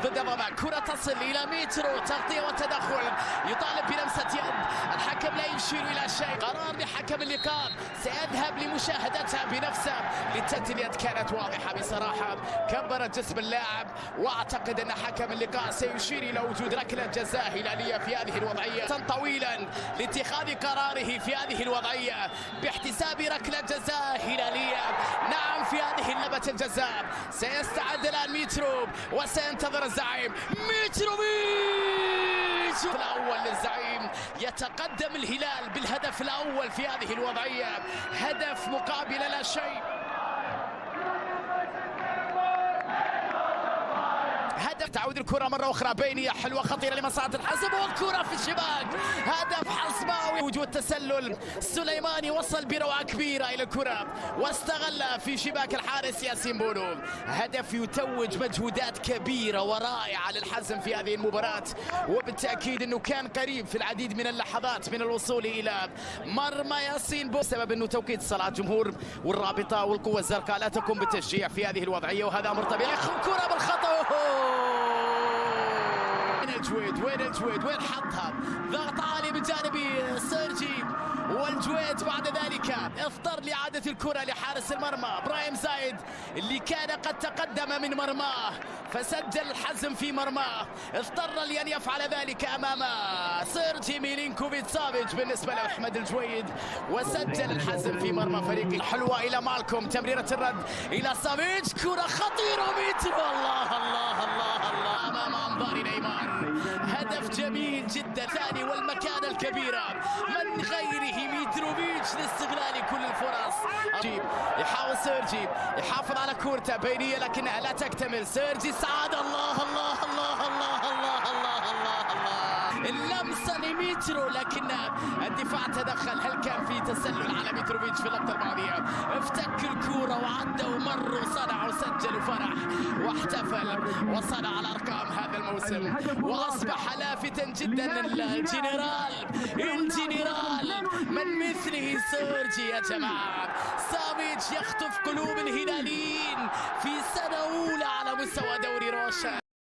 ضد ضمان، كرة تصل إلى ميترو، تغطية وتدخل، يطالب بلمسة يد، الحكم لا يشير إلى شيء، قرار لحكم اللقاء، سيذهب لمشاهدتها بنفسه، التسديد كانت واضحة بصراحة، كبرت جسم اللاعب، وأعتقد أن حكم اللقاء سيشير إلى وجود ركلة جزاء هلالية في هذه الوضعية، طويلا لاتخاذ قراره في هذه الوضعية باحتساب ركلة جزاء هلالية. نعم، في هذه لعبة الجزاء سيستعد الآن ميتروف وسينتظر الزعيم ميتروفيتش. الأول للزعيم، يتقدم الهلال بالهدف الأول في هذه الوضعية، هدف مقابل لا شيء. هدف، تعود الكرة مرة أخرى بينية حلوة خطيرة لمصلحة الحسم، والكرة في الشباك، هدف حسماوي. وجود تسلل، سليماني وصل بروعة كبيرة إلى الكرة واستغل في شباك الحارس ياسين بونو. هدف يتوج مجهودات كبيرة ورائعة للحسم في هذه المباراة، وبالتأكيد أنه كان قريب في العديد من اللحظات من الوصول إلى مرمى ياسين بونو، بسبب أنه توقيت صلاة جمهور والرابطة والقوة الزرقاء لا تقوم بالتشجيع في هذه الوضعية، وهذا أمر طبيعي. كرة بالخطأ، وين الجويد وين حطها، ضغط عالي من جانب سيرجي، والجويد بعد ذلك اضطر لإعادة الكرة لحارس المرمى ابراهيم زايد اللي كان قد تقدم من مرماه فسجل الحزم في مرماه، اضطر لأن يفعل ذلك أمام سيرجي ميلينكوفيتش سافيتش بالنسبة لأحمد الجويد، وسجل الحزم في مرمى فريق. حلوة إلى مالكوم، تمريرة الرد إلى سافيتش، كرة خطيرة ميترو، الله الله الله الله أمام أنظار نيمار. هدف جميل جدا، ثاني والمكانة الكبيرة من غيره ميتروفيتش لاستغلال كل الفرص. يحاول سيرجي يحافظ على كورته بينية لكنها لا تكتمل، سيرجي سعاد، الله الله الله الله الله الله الله الله، اللمسة لميترو لكن الدفاع تدخل. هل كان في تسلل على ميتروفيتش في اللقطة الماضية؟ افتك الكورة وعدى ومر وصنع وسجل وفرح واحتفل وصنع على أرقام هذا الموسم، وأصبح لافتا جدا. الجنرال من مثله سيرجي يا جماعة، سافيتش يخطف قلوب الهلاليين في سنة أولى على مستوى دوري روشن.